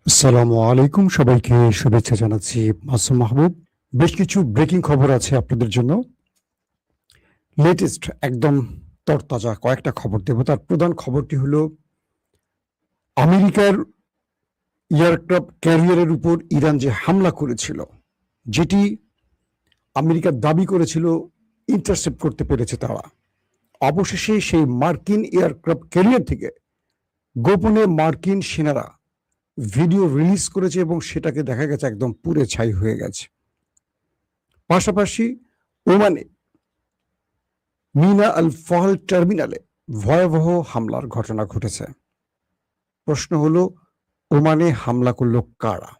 আসসালামু আলাইকুম, সবাইকে শুভেচ্ছা জানাচ্ছি। মাসুম মাহবুব। বেশ কিছু ব্রেকিং খবর আছে আপনাদের জন্য। লেটেস্ট একদম তরতাজা কয়েকটা খবর দেব। তার প্রধান খবরটি হলো আমেরিকার এয়ারক্রাফট ক্যারিয়ারের উপর ইরান যে হামলা করেছিল, যেটি আমেরিকা দাবি করেছিল ইন্টারসেপ্ট করতে পেরেছে তারা। অবশেষে সেই মার্কিন এয়ারক্রাফট ক্যারিয়ার থেকে গোপনে মার্কিন সেনারা ভিডিও রিলিজ করেছে এবং সেটাকে দেখা গেছে একদম পুড়ে ছাই হয়ে গেছে। পাশাপাশি ওমানে মিনা আল ফহল টার্মিনালে ভয়াবহ হামলার ঘটনা ঘটেছে। প্রশ্ন হলো, ওমানে হামলা করল কারা?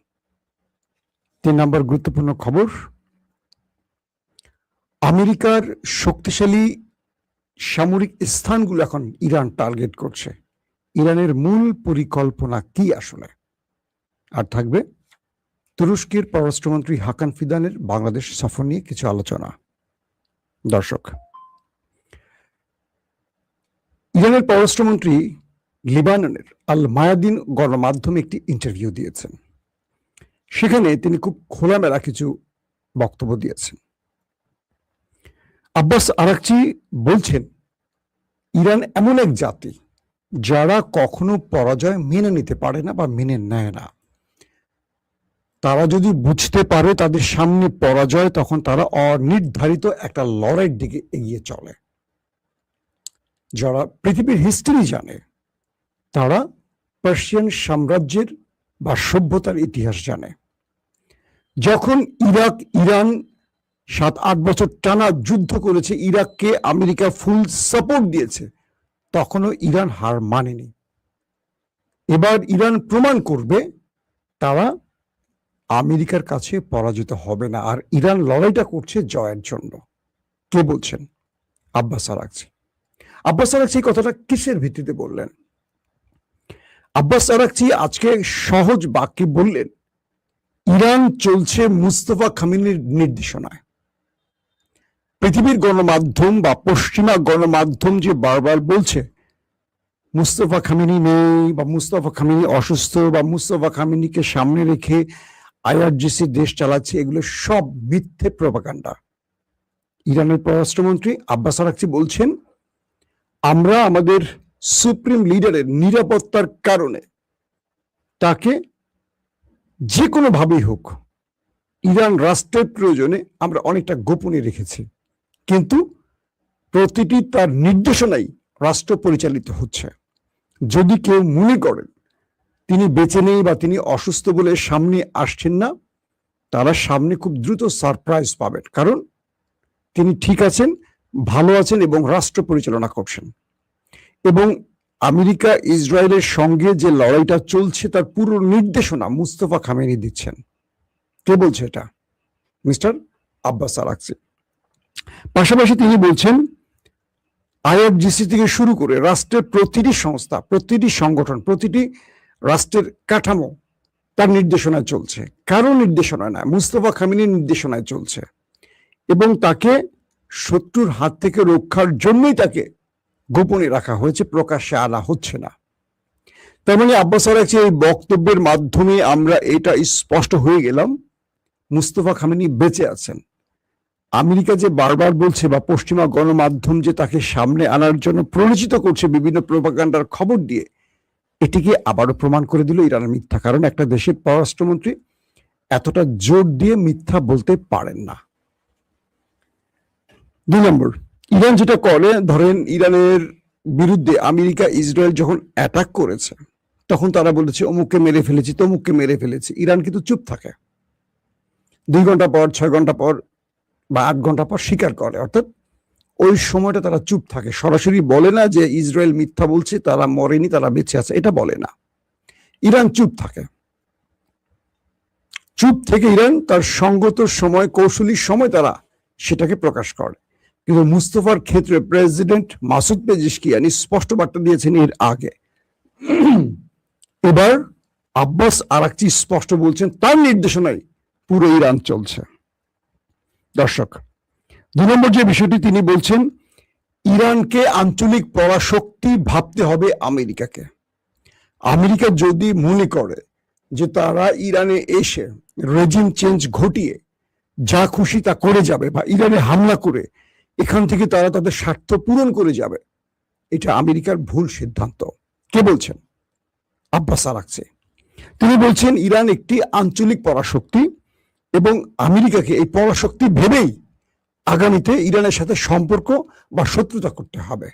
3 নম্বর গুরুত্বপূর্ণ খবর, আমেরিকার শক্তিশালী সামরিক স্থানগুলো এখন ইরান টার্গেট করছে। ইরানের মূল পরিকল্পনা কি আসলে? আর থাকবে তুরস্কের পররাষ্ট্রমন্ত্রী হাকান ফিদানের বাংলাদেশ সফর নিয়ে কিছু আলোচনা। দর্শক, ইরানের পররাষ্ট্রমন্ত্রী লেবাননের আল মায়াদিন গণমাধ্যমে একটি ইন্টারভিউ দিয়েছেন। সেখানে তিনি খুব খোলামেলা কিছু বক্তব্য দিয়েছেন। আব্বাস আরাকচি বলছেন, ইরান এমন এক জাতি যারা কখনো পরাজয় মেনে নিতে পারে না বা মেনে নেয় না। তারা যদি বুঝতে পারে তাদের সামনে পরাজয়, তখন তারা অনির্ধারিত একটা লড়াইয়ের দিকে এগিয়ে চলে। যারা পৃথিবীর হিস্ট্রি জানে, তারা পার্সিয়ান সাম্রাজ্যের বা সভ্যতার ইতিহাস জানে। যখন ইরান 7-8 বছর টানা যুদ্ধ করেছে, ইরাককে আমেরিকা ফুল সাপোর্ট দিয়েছে, তখনও ইরান হার মানেনি। এবার ইরান প্রমাণ করবে তারা আমেরিকার কাছে পরাজিত হবে না, আর ইরান লড়াইটা করছে জয়ের জন্য। কে বলছেন? Abbas Araghchi. আব্বাস আরাকচি এই কথাটা কিসের ভিত্তিতে বললেন? আব্বাস আরাকচি আজকে সহজ বাক্যে বললেন, ইরান চলছে মুস্তফা খামেনির নির্দেশনায়। পৃথিবীর গণমাধ্যম বা পশ্চিমা গণমাধ্যম যে বারবার বলছে মুস্তফা খামেনি নেই, বা মুস্তফা খামেনি অসুস্থ, বা মুস্তফা খামেনিকে সামনে রেখে আইআরজিসি দেশ চালাচ্ছে, এগুলো সব মিথ্যে প্রপাগান্ডা। ইরানের পররাষ্ট্রমন্ত্রী আব্বাস আরাকচি বলছেন, আমরা আমাদের সুপ্রিম লিডারের নিরাপত্তার কারণে তাকে যে কোনো ভাবেই হোক ইরান রাষ্ট্রের প্রয়োজনে আমরা অনেকটা গোপনে রেখেছি, কিন্তু প্রতিটি তার নির্দেশনাই রাষ্ট্র পরিচালিত হচ্ছে। যদি কেউ মনে করেন তিনি বেঁচে নেই বা তিনি অসুস্থ বলে সামনে আসছেন না, তারা সামনে খুব দ্রুত সারপ্রাইজ পাবেন, কারণ তিনি ঠিক আছেন, ভালো আছেন এবং রাষ্ট্র পরিচালনা করছেন। এবং আমেরিকা ইসরায়েলের সঙ্গে যে লড়াইটা চলছে তার পুরো নির্দেশনা মুস্তফা খামেনি দিচ্ছেন। কে বলছে এটা? Mister Abbas Araghchi. পাশাপাশি তিনি বলছেন, আইআরজিসি থেকে শুরু করে রাষ্ট্রের প্রতিটি সংস্থা, প্রতিটি সংগঠন, প্রতিটি রাষ্ট্রের কাঠামো তার নির্দেশনায় চলছে, কারো নির্দেশনায় না, মুস্তফা খামেনির নির্দেশনায় চলছে। এবং তাকে শত্রুর হাত থেকে রক্ষার জন্যই তাকে গোপনে রাখা হয়েছে, প্রকাশ্যে আনা হচ্ছে না। তার মানে আব্বাস আরাকচি এই বক্তব্যের মাধ্যমে আমরা এটা স্পষ্ট হয়ে গেলাম, মুস্তফা খামেনি বেঁচে আছেন। আমেরিকা যে বারবার বলছে বা পশ্চিমা গণমাধ্যম যে তাকে সামনে আনার জন্য প্ররোচিত করছে বিভিন্ন প্রোপাগান্ডার খবর দিয়ে, এটিকে আবারও প্রমাণ করে দিল ইরানের মিথ্যা। কারণ একটা দেশের পররাষ্ট্রমন্ত্রী এতটা জোর দিয়ে মিথ্যা বলতে পারেন না। 2 নম্বর, ইরান যেটা করে, ধরেন ইরানের বিরুদ্ধে আমেরিকা ইসরায়েল যখন অ্যাটাক করেছে, তখন তারা বলেছে অমুককে মেরে ফেলেছি, তমুককে মেরে ফেলেছি। ইরান কিন্তু চুপ থাকে, 2 ঘন্টা পর, 6 ঘন্টা পর বা 8 ঘন্টা পর স্বীকার করে। অর্থাৎ ওই সময়টা তারা চুপ থাকে, সরাসরি বলে না যে ইসরায়েল মিথ্যা বলছে, তারা মরেনি, তারা বেঁচে আছে, এটা বলে না। ইরান চুপ থাকে। চুপ থেকে ইরান তার সঙ্গত সময়, কৌশলী সময় তারা সেটাকে প্রকাশ করে। কিন্তু মুস্তফার ক্ষেত্রে প্রেসিডেন্ট মাসুদ পেজিশকিয়ান স্পষ্ট বার্তা দিয়েছেন এর আগে। এবার আব্বাস আরাকচি স্পষ্ট বলছেন তার নির্দেশনায় পুরো ইরান চলছে। দর্শক, 2 নম্বর যে বিষয়টি তিনি বলছেন, ইরানকে আঞ্চলিক পরাশক্তি ভাবতে হবে আমেরিকাকে। আমেরিকা যদি মনে করে যে তারা ইরানে এসে রেজিম চেঞ্জ ঘটিয়ে যা খুশি তা করে যাবে বা ইরানে হামলা করে এখান থেকে তারা তাদের স্বার্থ পূরণ করে যাবে, এটা আমেরিকার ভুল সিদ্ধান্ত। কে বলছেন? Abbas Araghchi. তিনি বলছেন ইরান একটি আঞ্চলিক পরাশক্তি এবং আমেরিকাকে এই পরাশক্তি ভেবেই আগামীতে ইরানের সাথে সম্পর্ক বা শত্রুতা করতে হবে।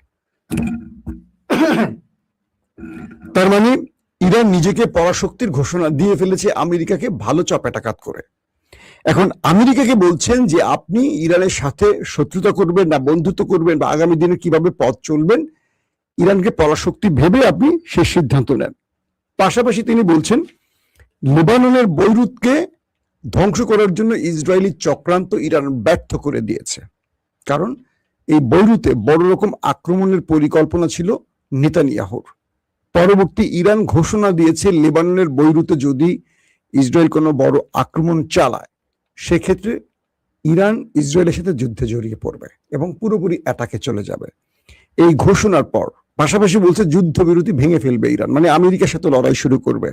তার মানে ইরান নিজেকে পরাশক্তির ঘোষণা দিয়ে ফেলেছে আমেরিকাকে ভালো চপেটাঘাত করে। এখন আমেরিকাকে বলছেন যে আপনি ইরানের সাথে শত্রুতা করবেন না বন্ধুত্ব করবেন বা আগামী দিনে কিভাবে পথ চলবেন, ইরানকে পরাশক্তি ভেবে আপনি সে সিদ্ধান্ত নেন। পাশাপাশি তিনি বলছেন লেবাননের বৈরুতকে ধ্বংস করার জন্য ইসরায়েলি চক্রান্ত ইরান ব্যর্থ করে দিয়েছে, কারণ এই বৈরুতে বড় রকম আক্রমণের পরিকল্পনা ছিল নেতানিয়াহুর। পরবর্তী ইরান ঘোষণা দিয়েছে লেবাননের বৈরুতে যদি ইসরায়েল কোনো বড় আক্রমণ চালায় সেক্ষেত্রে ইরান ইসরায়েলের সাথে যুদ্ধে জড়িয়ে পড়বে এবং পুরোপুরি অ্যাটাকে চলে যাবে। এই ঘোষণার পর পাশাপাশি বলছে যুদ্ধবিরতি ভেঙে ফেলবে ইরান, মানে আমেরিকার সাথে লড়াই শুরু করবে।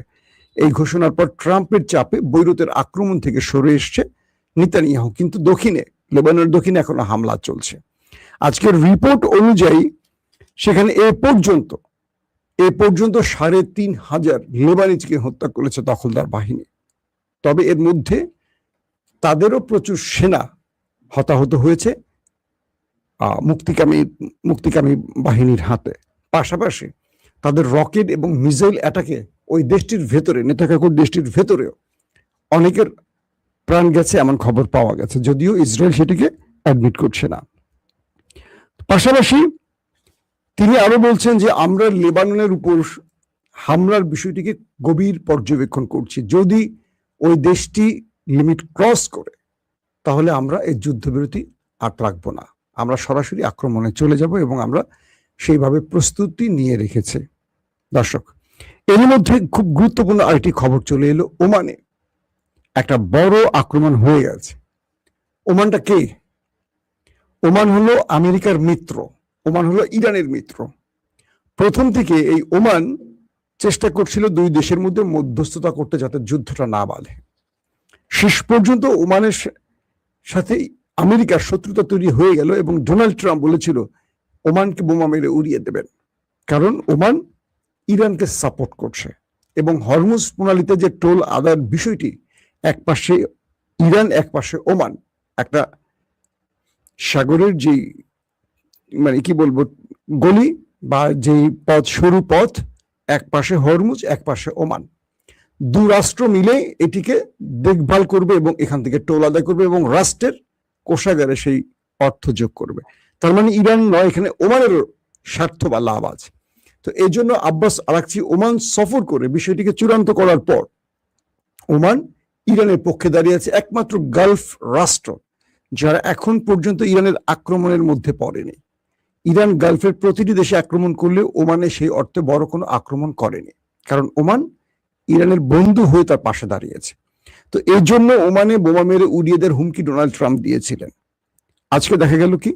এই ঘোষণার পর ট্রাম্পের চাপে বৈরুতের আক্রমণ থেকে সরে এসছে নেতানিয়াহু, কিন্তু দক্ষিণে লেবাননের দক্ষিণে এখনো হামলা চলছে। আজকের রিপোর্ট অনুযায়ী সেখানে এ পর্যন্ত ৩,৫০০ লেবানিজকে হত্যা করেছে দখলদার বাহিনী। তবে এর মধ্যে তাদেরও প্রচুর সেনা হতাহত হয়েছে মুক্তিকামী বাহিনীর হাতে। পাশাপাশি তাদের রকেট এবং মিসাইল অ্যাটাকে ওই দেশটির ভেতরে, নেতাকাকুর দেশটির ভেতরেও অনেকের প্রাণ গেছে এমন খবর পাওয়া গেছে, যদিও ইসরায়েল সেটিকে অ্যাডমিট করছে না। পাশাপাশি তিনি আরো বলছেন যে আমরা লেবাননের উপর হামলার বিষয়টিকে গভীর পর্যবেক্ষণ করছি, যদি ওই দেশটি লিমিট ক্রস করে তাহলে আমরা এই যুদ্ধবিরতি আর রাখবো না, আমরা সরাসরি আক্রমণে চলে যাব এবং আমরা সেইভাবে প্রস্তুতি নিয়ে রেখেছি। দর্শক, এর মধ্যে খুব গুরুত্বপূর্ণ আরেকটি খবর চলে এলো, ওমানে একটা বড় আক্রমণ হয়ে গেছে। ওমানটা কে? ওমান হলো আমেরিকার মিত্র, ওমান হলো ইরানের মিত্র। প্রথম থেকে এই ওমান চেষ্টা করছিল দুই দেশের মধ্যে মধ্যস্থতা করতে যাতে যুদ্ধটা না বাধে। শেষ পর্যন্ত ওমানের সাথে আমেরিকার শত্রুতা তৈরি হয়ে গেল এবং ডোনাল্ড ট্রাম্প বলেছিল ওমানকে বোমা মেরে উড়িয়ে দেবেন, কারণ ওমান ইরানকে সাপোর্ট করছে এবং হরমুজ প্রণালীতে যে টোল আদায়ের বিষয়টি, এক পাশে ইরান এক পাশে ওমান, একটা সাগরের যে মানে কি বলবো গলি বা যে পথ, সরু পথ, এক পাশে হরমুজ এক পাশে ওমান, দু রাষ্ট্র মিলে এটিকে দেখভাল করবে এবং এখান থেকে টোল আদায় করবে এবং রাষ্ট্রের কোষাগারে সেই অর্থ যোগ করবে। তার মানে ইরান নয়, এখানে ওমানেরও স্বার্থ বা লাভ আছে। তো এই জন্য আব্বাস আরাকচি ওমান সফর করে বিষয়টিকে চূড়ান্ত করার পর ওমান ইরানের পক্ষে দাঁড়িয়ে আছে, একমাত্র গালফ রাষ্ট্র যারা এখন পর্যন্ত ইরানের আক্রমণের মধ্যে পড়েনি। ইরান গালফের প্রতিটি দেশে আক্রমণ করলে ওমানে সেই অর্থে বড় কোনো আক্রমণ করেনি, কারণ ওমান ইরানের বন্ধু হয়ে তার পাশে দাঁড়িয়েছে। তো এই জন্য ওমানে বোমা মেরে উড়িয়ে দেওয়ার হুমকি ডোনাল্ড ট্রাম্প দিয়েছিলেন। আজকে দেখা গেল কি,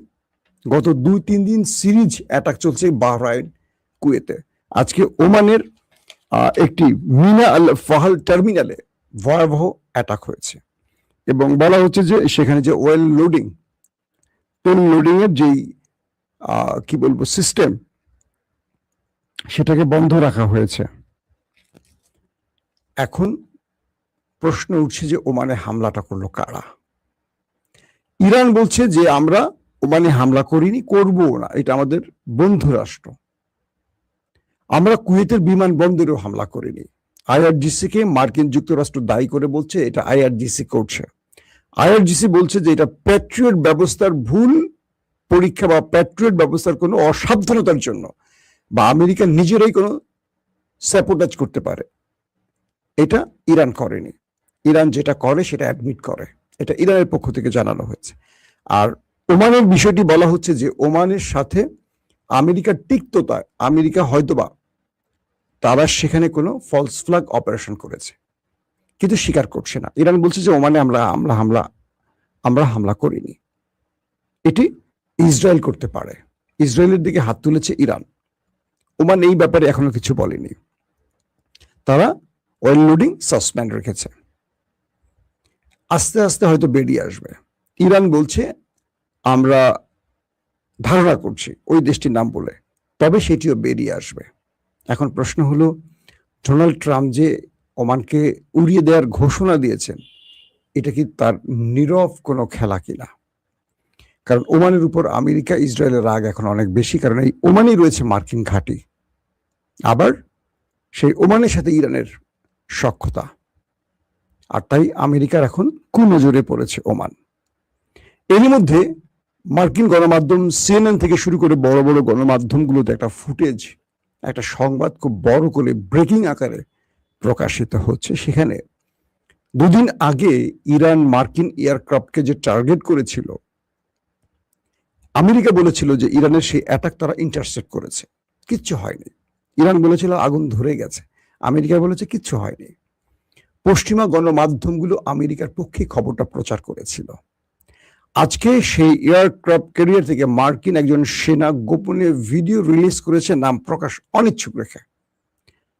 গত 2-3 দিন সিরিজ অ্যাটাক চলছে বাহরাইন, কুয়েতে। আজকে ওমানের একটি মিনা আল ফাহাল টার্মিনালে ভয়াবহ অ্যাটাক হয়েছে এবং বলা হচ্ছে যে সেখানে যে ওয়েল লোডিং, তেল লোডিং এর যেই কি বলবো সিস্টেম, সেটাকে বন্ধ রাখা হয়েছে। এখন প্রশ্ন উঠছে যে ওমানে হামলাটা করলো কারা? ইরান বলছে যে আমরা ওমানে হামলা করিনি, করবো না, এটা আমাদের বন্ধু রাষ্ট্র। আমরা কুয়েতের বিমানবন্দরেও হামলা করিনি। আইআরজিসি কে মার্কিন যুক্তরাষ্ট্র দায়ী করে বলছে এটা আইআরজিসি করছে। আইআরজিসি বলছে যে এটা প্যাট্রিয়ট ব্যবস্থার ভুল পরীক্ষা বা প্যাট্রিয়ট ব্যবস্থার কোনো অসাবধানতার জন্য বা আমেরিকা নিজেরাই কোনো স্যাবোটাজ করতে পারে। এটা ইরান করেনি। ইরান যেটা করে সেটা অ্যাডমিট করে, এটা ইরানের পক্ষ থেকে জানানো হয়েছে। আর ওমানের বিষয়টি বলা হচ্ছে যে ওমানের সাথে আমেরিকার তিক্ততায় আমেরিকা হয়তোবা তারা সেখানে কোনো ফলস ফ্ল্যাগ অপারেশন করেছে, কিন্তু স্বীকার করছে না। ইরান বলছে যে ওমানে আমরা হামলা করিনি, এটি ইসরায়েল করতে পারে। ইসরায়েলের দিকে হাত তুলেছে ইরান। ওমান এই ব্যাপারে এখনো কিছু বলেনি। তারা অয়েল লোডিং সাসপেন্ড রেখেছে। আস্তে আস্তে হয়তো বেরিয়ে আসবে। ইরান বলছে আমরা ধারণা করছি ওই দেশটির নাম বলে, তবে সেটিও বেরিয়ে আসবে। এখন প্রশ্ন হলো, ডোনাল্ড ট্রাম্প যে ওমানকে উড়িয়ে দেওয়ার ঘোষণা দিয়েছেন, এটা কি তার নীরব কোনো খেলা কিনা? কারণ ওমানের উপর আমেরিকা ইসরায়েলের রাগ এখন অনেক বেশি, কারণ এই ওমানেই রয়েছে মার্কিন ঘাঁটি, আবার সেই ওমানের সাথে ইরানের সখ্যতা, আর তাই আমেরিকার এখন কুনজরে পড়েছে ওমান। এরই মধ্যে মার্কিন গণমাধ্যম সিএনএন থেকে শুরু করে বড় বড় গণমাধ্যমগুলোতে একটা ফুটেজ, একটা সংবাদ খুব বড় করে ব্রেকিং আকারে প্রকাশিত হচ্ছে। সেখানে দুদিন আগে ইরান মার্কিন এয়ারক্রাফটকে যে টার্গেট করেছিল, আমেরিকা বলেছিল যে ইরানের সেই অ্যাটাক তারা ইন্টারসেপ্ট করেছে, কিচ্ছু হয়নি। ইরান বলেছিল আগুন ধরে গেছে, আমেরিকা বলেছে কিচ্ছু হয়নি। পশ্চিমা গণমাধ্যমগুলো আমেরিকার পক্ষে খবরটা প্রচার করেছিল। আজকে সেই এয়ারক্রাফট ক্যারিয়ার থেকে মার্কিন একজন সেনা গোপনে ভিডিও রিলিজ করেছে, নাম প্রকাশ অনিচ্ছুক রেখে।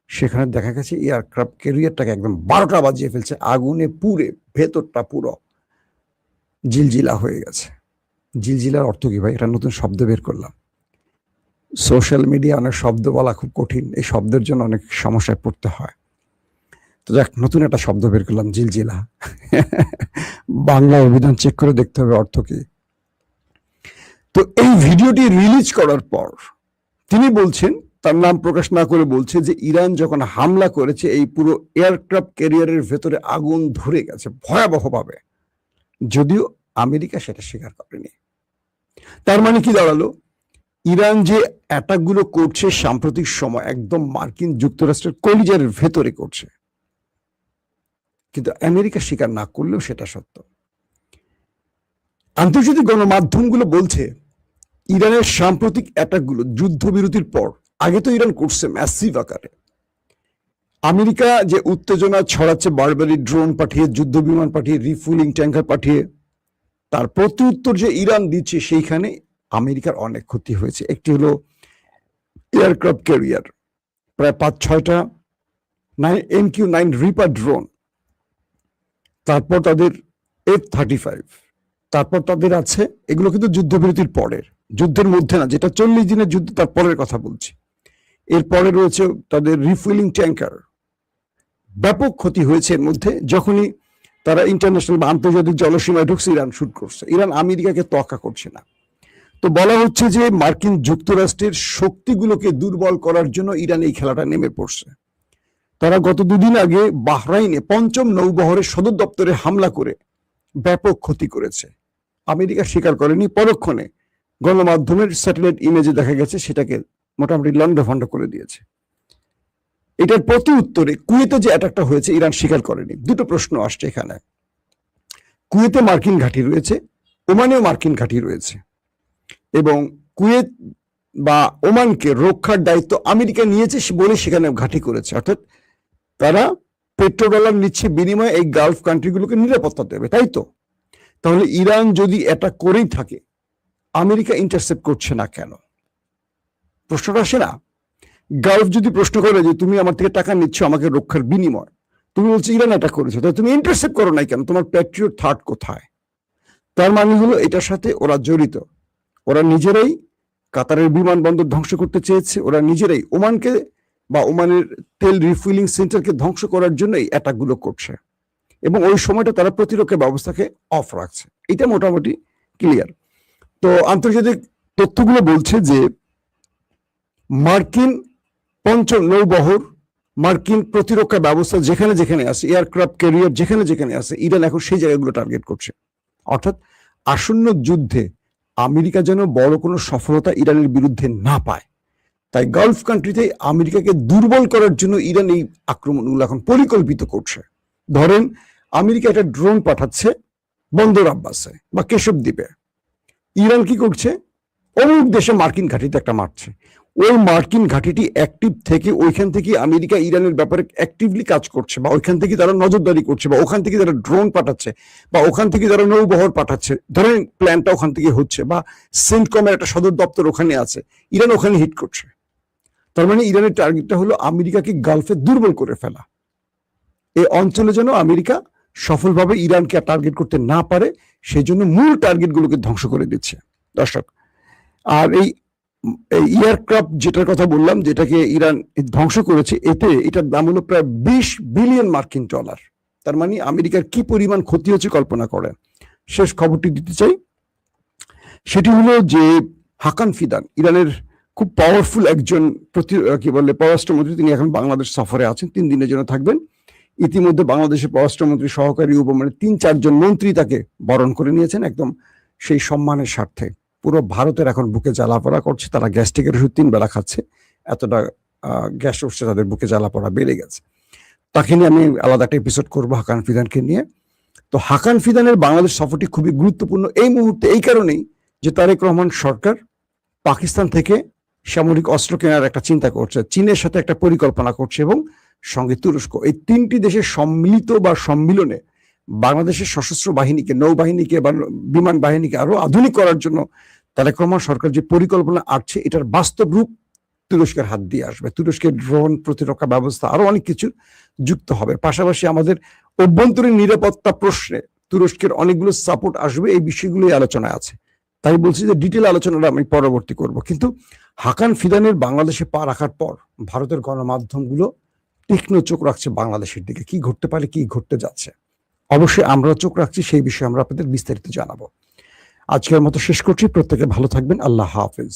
সেখানে দেখা গেছে এয়ারক্রাফট ক্যারিয়ারটাকে একদম 12টা বাজিয়ে ফেলছে, আগুনে পুড়ে ভেতরটা পুরো জিলজিলা হয়ে গেছে। জিলজিলার অর্থ কি ভাই? এটা নতুন শব্দ বের করলাম। সোশ্যাল মিডিয়া অনেক শব্দ বলা খুব কঠিন, এই শব্দের জন্য অনেক সমস্যায় পড়তে হয়। তো যাক, নতুন একটা শব্দ বের করলাম, জিলজিলা। বাংলা অভিধান চেক করে দেখতে হবে অর্থ কি। তো এই ভিডিওটি রিলিজ করার পর তিনি বলছেন, তার নাম প্রকাশ না করে বলছে যে ইরান যখন হামলা করেছে এই পুরো এয়ারক্রাফট ক্যারিয়ারের ভেতরে আগুন ধরে গেছে ভয়াবহভাবে, যদিও আমেরিকা সেটা স্বীকার করেনি। তার মানে কি দাঁড়ালো? ইরান যে অ্যাটাকগুলো করছে সাম্প্রতিক সময় একদম মার্কিন যুক্তরাষ্ট্রের কলিজার ভেতরে করছে, কিন্তু আমেরিকা স্বীকার না করলেও সেটা সত্য। আন্তর্জাতিক গণমাধ্যমগুলো বলছে ইরানের সাম্প্রতিক অ্যাটাকগুলো যুদ্ধবিরতির পর, আগে তো ইরান করছে ম্যাসিভ আকারে। আমেরিকা যে উত্তেজনা ছড়াচ্ছে বারবারই ড্রোন পাঠিয়ে, যুদ্ধ বিমান পাঠিয়ে, রিফুয়েলিং ট্যাঙ্কার পাঠিয়ে, তার প্রতি উত্তর যে ইরান দিচ্ছে, সেইখানে আমেরিকার অনেক ক্ষতি হয়েছে। একটি হলো এয়ারক্রাফট ক্যারিয়ার, প্রায় 5-6টা MQ-9 রিপার ড্রোন, তারপর তাদের F-35, তারপর তাদের আছে, এগুলো কিন্তু যুদ্ধবিরতির পরের, যুদ্ধের মধ্যে না, যেটা 40 দিনের যুদ্ধ তার পরের কথা বলছি। এরপরে রয়েছে তাদের রিফুয়েলিং ট্যাঙ্কার। ব্যাপক ক্ষতি হয়েছে এর মধ্যে। যখনই তারা ইন্টারন্যাশনাল বা আন্তর্জাতিক জলসীমায় ঢুকছে, ইরান শুট করছে। ইরান আমেরিকাকে তোয়াক্কা করছে না। তো বলা হচ্ছে যে মার্কিন যুক্তরাষ্ট্রের শক্তিগুলোকে দুর্বল করার জন্য ইরান এই খেলাটা নেমে পড়ছে। তারা গত দুদিন আগে বাহরাইনে 5ম নৌবহরের সদর দপ্তরে হামলা করে ব্যাপক ক্ষতি করেছে। আমেরিকা স্বীকার করেনি, পরক্ষণে গণমাধ্যমের স্যাটেলাইট ইমেজে দেখা গেছে সেটাকে মোটামুটি লন্ডভন্ড করে দিয়েছে। এটার প্রতি উত্তরে কুয়েতে যে অ্যাটাকটা হয়েছে ইরান স্বীকার করেনি। দুটো প্রশ্ন আসছে এখানে। কুয়েতে মার্কিন ঘাঁটি রয়েছে, ওমানেও মার্কিন ঘাঁটি রয়েছে, এবং কুয়েত বা ওমানকে রক্ষার দায়িত্ব আমেরিকা নিয়েছে বলে সেখানে ঘাঁটি করেছে। অর্থাৎ তারা পেট্রোডলার নিচ্ছে বিনিময়ে এই গালফ কান্ট্রিগুলোকে নিরাপত্তা দেবে, তাই তো? তাহলে ইরান যদি এটা করেই থাকে, আমেরিকা ইন্টারসেপ্ট করছে না কেন? প্রশ্নটা আসে না? গালফ যদি প্রশ্ন করে যে তুমি আমার থেকে টাকা নিচ্ছ আমাকে রক্ষার বিনিময়, তুমি বলছো ইরান এটা করেছো, তাহলে তুমি ইন্টারসেপ্ট করো নাই কেন? তোমার প্যাট্রিয়ট থার্ড কোথায়? তার মানে হলো এটার সাথে ওরা জড়িত। ওরা নিজেরাই কাতারের বিমানবন্দর ধ্বংস করতে চেয়েছে, ওরা নিজেরাই ওমানকে বা ওমানের তেল রিফুয়েলিং সেন্টারকে ধ্বংস করার জন্য এই অ্যাটাকগুলো করছে, এবং ওই সময়টা তারা প্রতিরক্ষা ব্যবস্থাকে অফ রাখছে। এটা মোটামুটি ক্লিয়ার। তো আন্তর্জাতিক তথ্যগুলো বলছে যে মার্কিন 5ম নৌবহর, মার্কিন প্রতিরক্ষা ব্যবস্থা যেখানে যেখানে আছে, এয়ারক্রাফট ক্যারিয়ার যেখানে যেখানে আছে, ইরান এখন সেই জায়গাগুলো টার্গেট করছে। অর্থাৎ আসন্ন যুদ্ধে আমেরিকা যেন বড় কোনো সফলতা ইরানের বিরুদ্ধে না পায়, তাই গালফ কান্ট্রিতে আমেরিকাকে দুর্বল করার জন্য ইরান এই আক্রমণগুলো এখন পরিকল্পিত করছে। ধরেন আমেরিকা একটা ড্রোন পাঠাচ্ছে বন্দর আব্বাসে বা কেশব দ্বীপে, ইরান কি করছে? অমুক দেশে মার্কিন ঘাঁটিতে একটা মারছে। ওই মার্কিন ঘাঁটিটি অ্যাক্টিভ থেকে ওইখান থেকে আমেরিকা ইরানের ব্যাপারে অ্যাক্টিভলি কাজ করছে, বা ওইখান থেকে তারা নজরদারি করছে, বা ওখান থেকে তারা ড্রোন পাঠাচ্ছে, বা ওখান থেকে তারা নৌবহর পাঠাচ্ছে। ধরেন প্ল্যানটা ওখান থেকে হচ্ছে, বা সেন্টকমের একটা সদর দপ্তর ওখানে আছে, ইরান ওখানে হিট করছে। তার মানে ইরানের টার্গেটটা হলো আমেরিকাকে গালফে দুর্বল করে ফেলা। এই অঞ্চলে যেন আমেরিকা সফলভাবে ইরানকে টার্গেট করতে না পারে, সেই জন্য মূল টার্গেটগুলোকে ধ্বংস করে দিচ্ছে দর্শক। আর এই এয়ারক্রাফট যেটার কথা বললাম, যেটাকে ইরান ধ্বংস করেছে, এটার দাম হলো প্রায় 20 বিলিয়ন মার্কিন ডলার। তার মানে আমেরিকার কি পরিমাণ ক্ষতি হচ্ছে কল্পনা করেন। শেষ খবরটি দিতে চাই, সেটি হলো যে হাকান ফিদান, ইরানের খুব পাওয়ারফুল একজন পররাষ্ট্রমন্ত্রী, তিনি এখন বাংলাদেশ সফরে আছেন, 3 দিনের জন্য থাকবেন। ইতিমধ্যে বাংলাদেশের পররাষ্ট্রমন্ত্রী, সহকারী উপমন্ত্রী 3-4 জন মন্ত্রী তাকে বরণ করে নিয়েছেন একদম সেই সম্মানের স্বার্থে। পুরো ভারতের এখন বুকে জ্বালাপোড়া করছে, তারা গ্যাস্ট্রিকের ওষুধ 3 বেলা খাচ্ছে, এতটা গ্যাস উঠছে, তাদের বুকে জ্বালাপোড়া বেড়ে গেছে। তাকে নিয়ে আমি আলাদা একটা এপিসোড করবো হাকান ফিদানকে নিয়ে। তো হাকান ফিদানের বাংলাদেশ সফরটি খুবই গুরুত্বপূর্ণ এই মুহূর্তে, এই কারণেই যে তারেক রহমান সরকার পাকিস্তান থেকে সামরিক অস্ত্র কেনার একটা চিন্তা করছে, চীনের সাথে একটা পরিকল্পনা করছে, এবং সঙ্গে তুরস্ক। এই 3টি দেশের সম্মিলিত বা সম্মিলনে বাংলাদেশের সশস্ত্র বাহিনীকে, নৌবাহিনীকে বা বিমান বাহিনীকে আরো আধুনিক করার জন্য তারেক রহমান সরকার যে পরিকল্পনা আসছে, এটার বাস্তব রূপ তুরস্কের হাত দিয়ে আসবে। তুরস্কের ড্রোন প্রতিরক্ষা ব্যবস্থা, আরো অনেক কিছু যুক্ত হবে। পাশাপাশি আমাদের অভ্যন্তরীণ নিরাপত্তা প্রশ্নে তুরস্কের অনেকগুলো সাপোর্ট আসবে, এই বিষয়গুলোই আলোচনায় আছে। তাই বলছি যে ডিটেল আলোচনাটা আমি পরবর্তী করব। কিন্তু হাকান ফিদানের বাংলাদেশে পা রাখার পর ভারতের গণমাধ্যমগুলো তীক্ষ্ণ চোখ রাখছে বাংলাদেশের দিকে, কি ঘটতে পারে, কি ঘটতে যাচ্ছে। অবশ্যই আমরা চোখ রাখছি, সেই বিষয়ে আমরা আপনাদের বিস্তারিত জানাবো। আজকের মতো শেষ করছি, প্রত্যেকে ভালো থাকবেন, আল্লাহ হাফেজ।